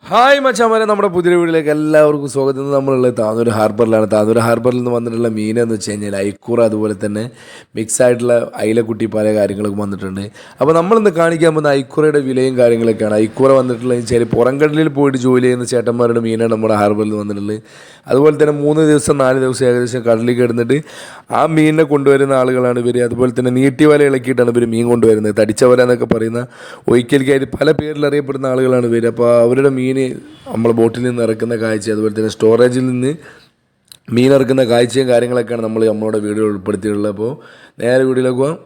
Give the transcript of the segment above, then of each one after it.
Hi മച്ചാമാരെ, നമ്മുടെ പുതിയ വീട്ടിലേക്ക് എല്ലാവർക്കും സ്വാഗതം. നമ്മളുള്ളത് താനൂർ ഹാർബറിലാണ്. താനൂർ ഹാർബറിൽ നിന്ന് വന്നിട്ടുള്ള മീനെന്ന് വെച്ച് കഴിഞ്ഞാൽ ഐക്കൂറ, അതുപോലെ തന്നെ മിക്സ് ആയിട്ടുള്ള അയിലക്കുട്ടി, പല കാര്യങ്ങളൊക്കെ വന്നിട്ടുണ്ട്. അപ്പോൾ നമ്മളിന്ന് കാണിക്കാൻ പോകുന്ന ഐക്കൂറയുടെ വിലയും കാര്യങ്ങളൊക്കെയാണ്. ഐക്കൂറ വന്നിട്ടുള്ളത് വെച്ചാൽ പുറംകടലിൽ പോയിട്ട് ജോലി ചെയ്യുന്ന ചേട്ടന്മാരുടെ മീനാണ് നമ്മുടെ ഹാർബറിൽ വന്നിട്ടുള്ളത്. അതുപോലെ തന്നെ 3 ദിവസം 4 ദിവസം ഏകദേശം കടലിൽ കിടന്നിട്ട് ആ മീനിനെ കൊണ്ടുവരുന്ന ആളുകളാണ് ഇവർ. അതുപോലെ തന്നെ നീട്ടി വല ഇളക്കിയിട്ടാണ് ഇവർ മീൻ കൊണ്ടുവരുന്നത്. തടിച്ച വല എന്നൊക്കെ പറയുന്ന ഒരിക്കൽക്കായിട്ട് പല പേരിൽ അറിയപ്പെടുന്ന ആളുകളാണ് ഇവർ. അപ്പോൾ അവരുടെ മീൻ നമ്മൾ ബോട്ടിൽ നിന്ന് ഇറക്കുന്ന കാഴ്ച, അതുപോലെ തന്നെ സ്റ്റോറേജിൽ നിന്ന് മീൻ ഇറക്കുന്ന കാഴ്ചയും കാര്യങ്ങളൊക്കെയാണ് നമ്മളോട് വീഡിയോ ഉൾപ്പെടുത്തിയിട്ടുള്ളത്. അപ്പോൾ നേരെ വീഡിയോയിലേക്ക് പോകാം.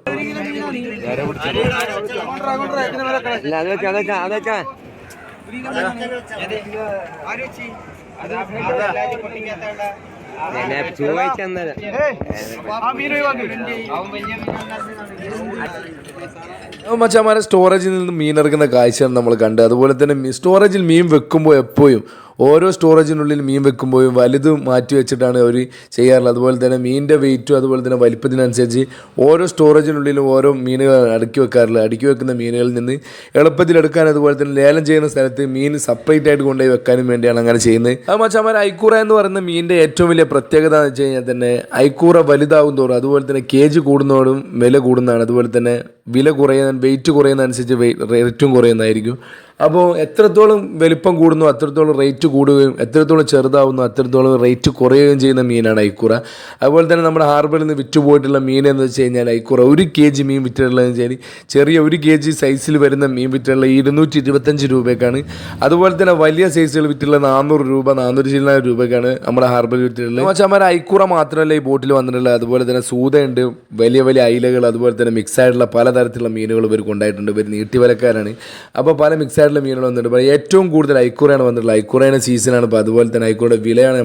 മച്ചാമാരെ, സ്റ്റോറേജിൽ നിന്ന് മീൻ ഇറക്കുന്ന കാഴ്ചയാണ് നമ്മൾ കണ്ടത്. അതുപോലെ തന്നെ സ്റ്റോറേജിൽ മീൻ വെക്കുമ്പോൾ എപ്പോഴും ഓരോ സ്റ്റോറേജിനുള്ളിൽ മീൻ വെക്കുമ്പോഴും വലുത് മാറ്റി വെച്ചിട്ടാണ് അവർ ചെയ്യാറുള്ളത്. അതുപോലെ തന്നെ മീനിൻ്റെ വെയിറ്റും അതുപോലെ തന്നെ വലിപ്പത്തിനനുസരിച്ച് ഓരോ സ്റ്റോറേജിനുള്ളിലും ഓരോ മീനുകൾ അടുക്കി വെക്കാറുള്ളത്. അടുക്കി വെക്കുന്ന മീനുകളിൽ നിന്ന് എളുപ്പത്തിലെടുക്കാൻ, അതുപോലെ തന്നെ ലേലം ചെയ്യുന്ന സ്ഥലത്ത് മീൻ സെപ്പറേറ്റ് ആയിട്ട് കൊണ്ടുപോയി വെക്കാനും വേണ്ടിയാണ് അങ്ങനെ ചെയ്യുന്നത്. അത് മച്ചാമാരെ, ഐക്കൂറ എന്ന് പറയുന്ന മീനിൻ്റെ ഏറ്റവും വലിയ പ്രത്യേകത എന്ന് വെച്ച് കഴിഞ്ഞാൽ തന്നെ ഐക്കൂറ വലുതാവും തോറും, അതുപോലെ തന്നെ കേജ് കൂടുന്നതോടും വില കൂടുന്നതാണ്. അതുപോലെ തന്നെ വില കുറയുന്ന, വെയിറ്റ് കുറയുന്നതനുസരിച്ച് റേറ്റും കുറയുന്നതായിരിക്കും. അപ്പോൾ എത്രത്തോളം വലിപ്പം കൂടുന്നു അത്രത്തോളം റേറ്റ് കൂടുകയും, എത്രത്തോളം ചെറുതാവുന്നു അത്രത്തോളം റേറ്റ് കുറയുകയും ചെയ്യുന്ന മീനാണ് ഐക്കൂറ. അതുപോലെ തന്നെ നമ്മുടെ ഹാർബറിൽ നിന്ന് വിറ്റുപോയിട്ടുള്ള മീൻ എന്ന് വെച്ച് കഴിഞ്ഞാൽ ഐക്കൂറ 1 kg മീൻ വിറ്റുള്ളതെന്ന് വെച്ചാൽ ചെറിയ 1 kg സൈസിൽ വരുന്ന മീൻ വിറ്റുള്ള 225 രൂപയ്ക്കാണ്. അതുപോലെ തന്നെ വലിയ സൈസുകൾ വിറ്റുള്ള 400 രൂപ, 400 രൂപയ്ക്കാണ് നമ്മുടെ ഹാർബറിൽ വിറ്റുള്ളത്. മച്ചാമാരെ, ഐക്കൂറ മാത്രമല്ല ഈ ബോട്ടിൽ വന്നിട്ടുള്ളത്. അതുപോലെ തന്നെ സൂതയുണ്ട്, വലിയ വലിയ അയിലകൾ, അതുപോലെ തന്നെ മിക്സ് ആയിട്ടുള്ള പലതരത്തിലുള്ള മീനുകൾ ഇവർ കൊണ്ടായിട്ടുണ്ട്. ഇവർ നീട്ടിവലക്കാരാണ്. അപ്പോൾ പല മിക്സ് മീനുകൾ വന്നിട്ട് ഏറ്റവും കൂടുതൽ ഐക്കൂറയാണ് വന്നിട്ടുള്ളത്. ഐക്കൂറയുടെ സീസണാണ് ഇപ്പോൾ. അതുപോലെ തന്നെ ഐക്കൂറയുടെ വിലയാണ്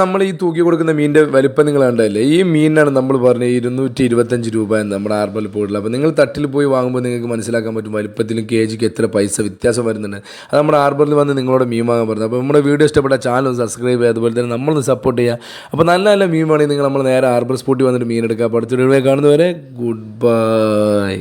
നമ്മൾ ഈ തൂക്കി കൊടുക്കുന്ന മീനിൻ്റെ വലിപ്പം നിങ്ങൾ കണ്ടല്ലേ. ഈ മീനാണ് നമ്മൾ പറഞ്ഞത് 225 രൂപ എന്ന് നമ്മുടെ ഹാർബറിൽ പോയിട്ടുള്ളത്. അപ്പോൾ നിങ്ങൾ തട്ടിൽ പോയി വാങ്ങുമ്പോൾ നിങ്ങൾക്ക് മനസ്സിലാക്കാൻ പറ്റും വലിപ്പത്തിലും കേജിക്ക് എത്ര പൈസ വ്യത്യാസം വരുന്നുണ്ട്. അത് നമ്മുടെ ഹാർബറിൽ വന്ന് നിങ്ങളോട് മീൻ വാങ്ങാൻ പറഞ്ഞത്. അപ്പോൾ നമ്മുടെ വീഡിയോ ഇഷ്ടപ്പെട്ട ചാനൽ സബ്സ്ക്രൈബ് ചെയ്യുക, അതുപോലെ തന്നെ നമ്മളൊന്ന് സപ്പോർട്ട് ചെയ്യുക. അപ്പോൾ നല്ല നല്ല മീൻ വേണമെങ്കിൽ നിങ്ങൾ നേരെ ഹാർബർ സ്പോട്ടിൽ വന്നിട്ട് മീൻ എടുക്കുക. അപ്പോൾ അടുത്ത വീഡിയോ കാണുന്നവരെ ഗുഡ് ബൈ.